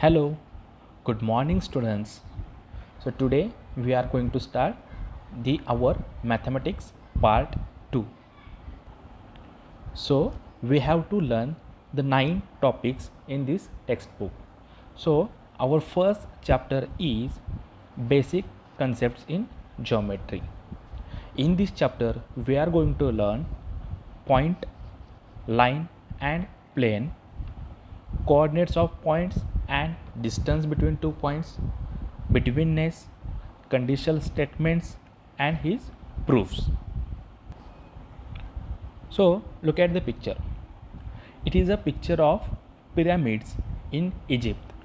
Hello, good morning students. So today we are going to start the our mathematics part 2. So we have to learn the 9 topics in this textbook. So our first chapter is basic concepts in geometry. In this chapter we are going to learn point, line and plane, coordinates of points and distance between two points, betweenness, conditional statements and his proofs. So look at the picture. It is a picture of pyramids in Egypt,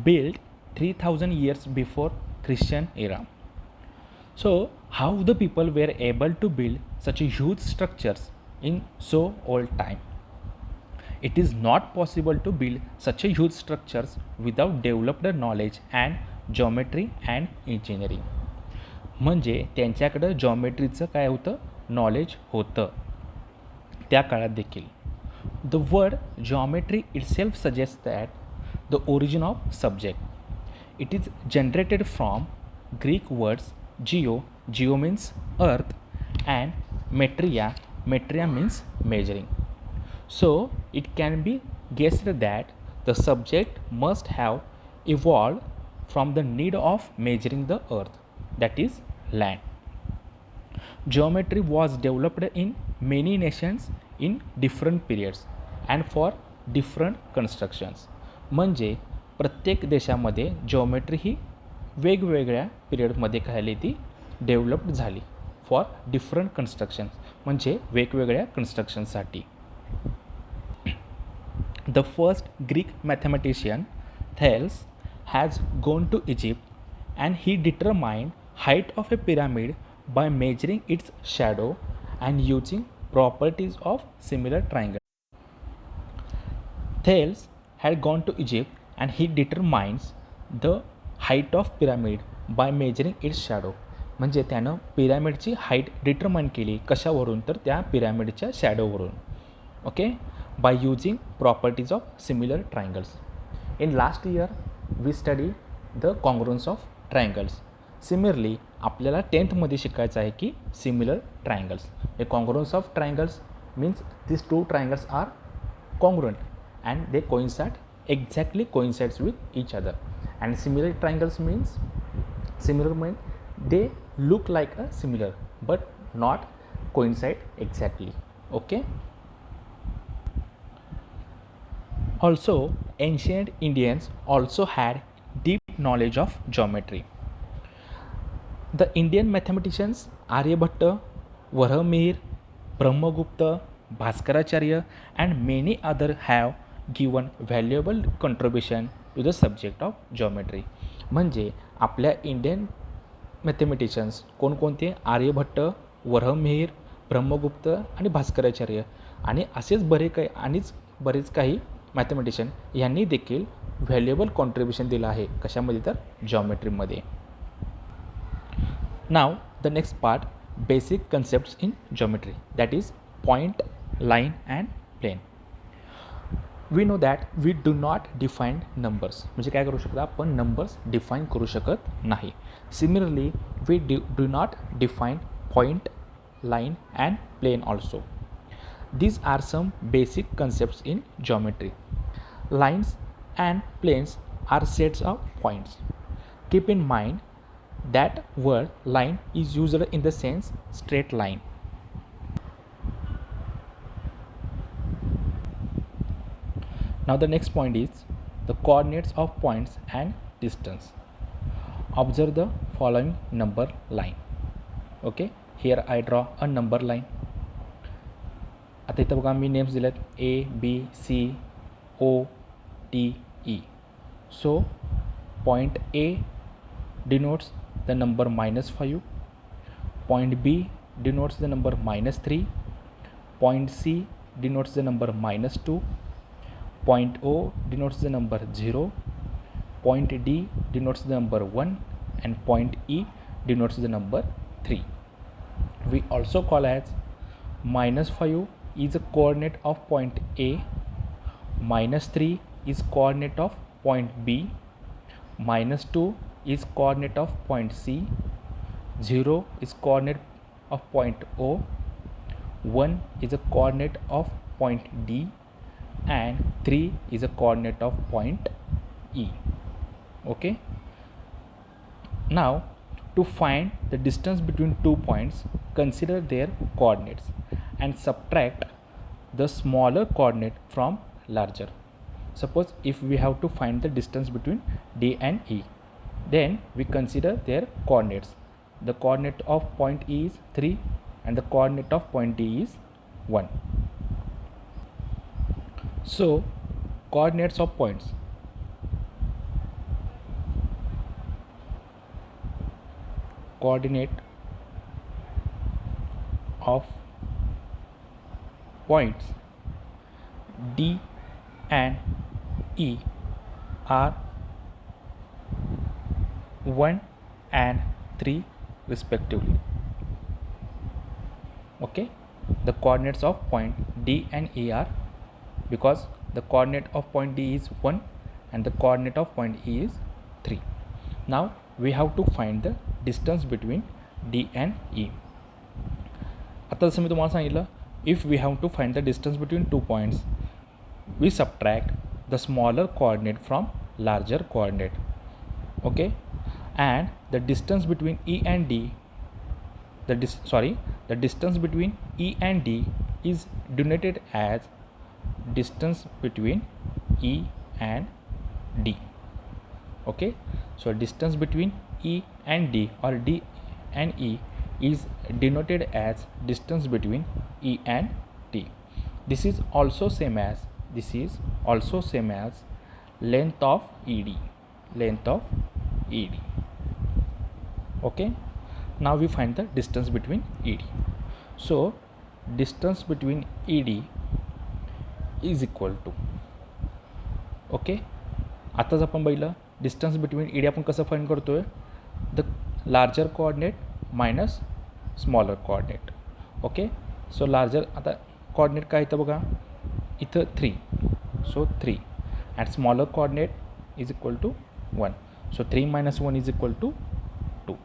built 3000 years before Christian era. So how the people were able to build such a huge structures in so old time? It is not possible to build such a huge structures without developed knowledge and geometry and engineering. म्हणजे त्यांच्याकडं जॉमेट्रीचं काय होतं, knowledge होतं त्या काळात देखील. The word geometry itself suggest that the origin of subject. It is generated from Greek words Jio, Jio means earth, and metria, metria means measuring. So it can be guessed that the subject must have evolved from the need of measuring the earth, that is land. Geometry was developed in many nations in different periods and for different constructions. म्हणजे प्रत्येक देशामध्ये geometry ही वेगवेगळ्या पिरियडमध्ये काय ती developed झाली for different constructions, म्हणजे वेगवेगळ्या कन्स्ट्रक्शनसाठी. The first Greek mathematician Thales has gone to Egypt and he determined height of a pyramid by measuring its shadow and using properties of similar triangle. Thales had gone to Egypt and he determines the height of pyramid by measuring its shadow. म्हणजे त्यानं पिरॅमिडची height determine केली कशावरून, तर त्या पिरॅमिडच्या शॅडोवरून. Okay, by using properties of similar triangles. In last year we study the congruence of triangles. Similarly आपल्याला 10th मध्ये शिकायचं आहे की similar triangles. A congruence of triangles means these two triangles are congruent and they exactly coincides with each other. And similar triangles means they look like a similar but not coincide exactly. Okay. Also, ancient Indians also had deep knowledge of geometry. The Indian mathematicians Aryabhatta, Varahmihir, Brahmagupta, Bhaskaracharya and many others have given valuable contribution to the subject of geometry. म्हणजे आपल्या Indian मॅथमॅटिशियन्स कोणकोणते, आर्यभट्ट, वरहमिहिर, ब्रह्मगुप्त आणि भास्कराचार्य आणि असेच बरेच काही mathematician यांनी देखील व्हॅल्युएबल कॉन्ट्रीब्युशन दिलं आहे कशामध्ये, तर जॉमेट्रीमध्ये. नाव the next part, basic concepts in geometry, that is point, line and plane. We know that we do not define numbers. म्हणजे काय करू शकतो आपण, नंबर्स डिफाईन करू शकत नाही. Similarly we do not define point, line and plane also. These are some basic concepts in geometry. Lines and planes are sets of points. Keep in mind that word line is used in the sense straight line. Now the next point is the coordinates of points and distance. Observe the following number line. Okay, here I draw a number line. आता इथं बघा मी names दिलेत A, B, C, O, T, E. So point A denotes the number -5, point B denotes the number -3, point C denotes the number -2, point O denotes the number 0, point D denotes the number 1 and point E denotes the number 3. We also call as -5 is a coordinate of point A, -3 is coordinate of point B, minus 2 is coordinate of point C, 0 is coordinate of point O, 1 is a coordinate of point D, and 3 is a coordinate of point E. Okay. Now to find the distance between 2 points, consider their coordinates and subtract the smaller coordinate from larger. Suppose if we have to find the distance between D and E, then we consider their coordinates. The coordinate of point E is 3 and the coordinate of point D is 1. So coordinates of points. Coordinate of points D and E are 1 and 3 respectively. Okay, the coordinates of point D and E are, because the coordinate of point D is 1 and the coordinate of point E is 3. Now we have to find the distance between D and E. आता जसं मी तुम्हाला सांगितलं, if we have to find the distance between 2 points, we subtract the smaller coordinate from larger coordinate. Okay, and the distance between E and D, the distance between E and D is denoted as distance between E and D. Okay, so distance between E and D or D and E is denoted as distance between E and D. This is also same as length of ED. Okay, now we find the distance between ED. So distance between ED is equal to, okay, आताच आपण बघितलं distance between ED आपण कसं find करतोय, the larger coordinate minus smaller coordinate. Okay, so larger, आता coordinate काय इथं बघा, इथं 3, so 3 and smaller coordinate is equal to 1, so 3 minus 1 is equal to 2.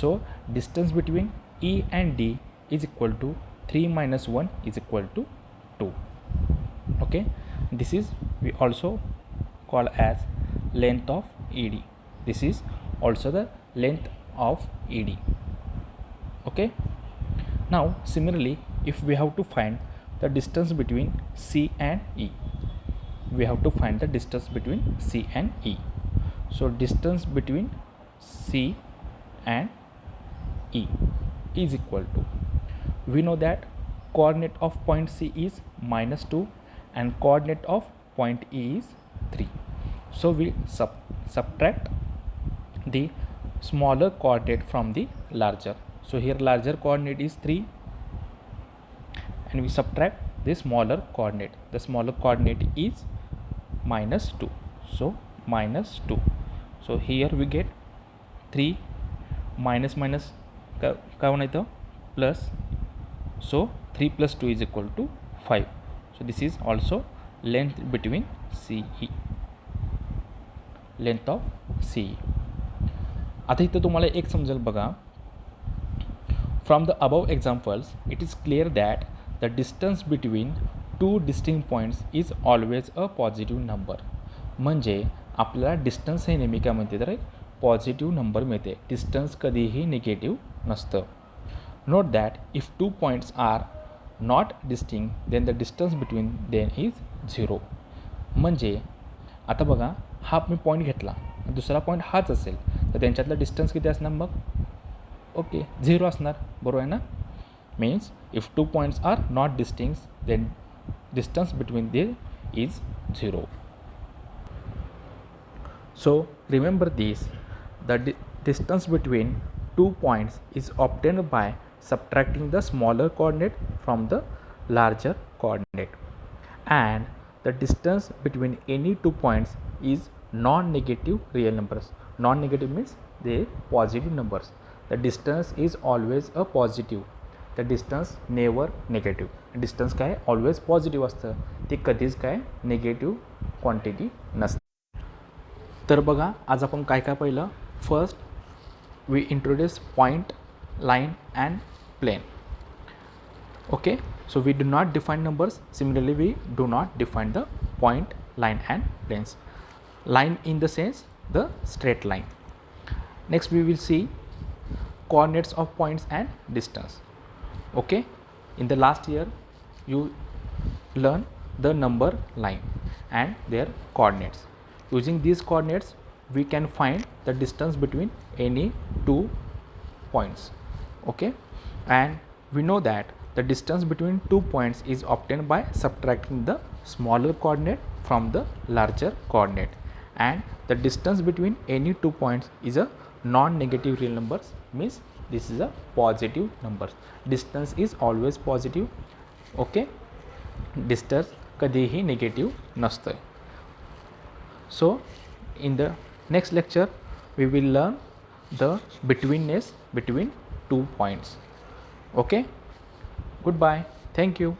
So distance between E and D is equal to 3 minus 1 is equal to 2. Okay, this is we also call as length of ED. This is also the length of ED. Okay, now similarly, if we have to find the distance between C and E, we have to find the distance between C and E. So distance between C and E is equal to, we know that coordinate of point C is -2 and coordinate of point E is 3. So we subtract the smaller coordinate from the larger. So here larger coordinate is 3 and we subtract the smaller coordinate. The smaller coordinate is -2. So -2. So here we get 3 minus काय होणार इथं plus, so 3 plus 2 is equal to 5. So this is also length between CE, length of CE. आता इथं तुम्हाला एक समजेल बघा, from the above examples it is clear that the distance between two distinct points is always a positive number. म्हणजे आपल्याला distance हे नेहमी काय म्हणते तर पॉझिटिव्ह नंबर मिळते, डिस्टन्स कधीही निगेटिव्ह नसतं. Note that if two points are not distinct then the distance between them is 0. म्हणजे आता बघा, हा मी पॉईंट घेतला, दुसरा पॉईंट हाच असेल तर त्यांच्यातला डिस्टन्स किती असणार मग, ओके 0 असणार, बरोबर आहे ना. Means if two points are not distinct then distance between them is 0. So remember this, the distance between 2 points is obtained by subtracting the smaller coordinate from the larger coordinate, and the distance between any 2 points is non-negative real numbers. Non-negative means they positive numbers. The distance is always a positive. The distance never negative. Distance काय always positive असतं, ते कधीच काय negative quantity नसतं. तर बघा आज आपण काय काय पाहिलं. First we introduce point, line and plane. Okay, so we do not define numbers. Similarly, we do not define the point, line and planes. Line in the sense the straight line. Next we will see coordinates of points and distance. Okay, in the last year you learn the number line and their coordinates. Using these coordinates we can find the distance between any two points. Okay, and we know that the distance between 2 points is obtained by subtracting the smaller coordinate from the larger coordinate, and the distance between any 2 points is a non-negative real numbers, means this is a positive number. Distance is always positive. Okay, distance कधीही negative नसतं. So in the next lecture we will learn the betweenness between 2 points. Okay, goodbye, thank you.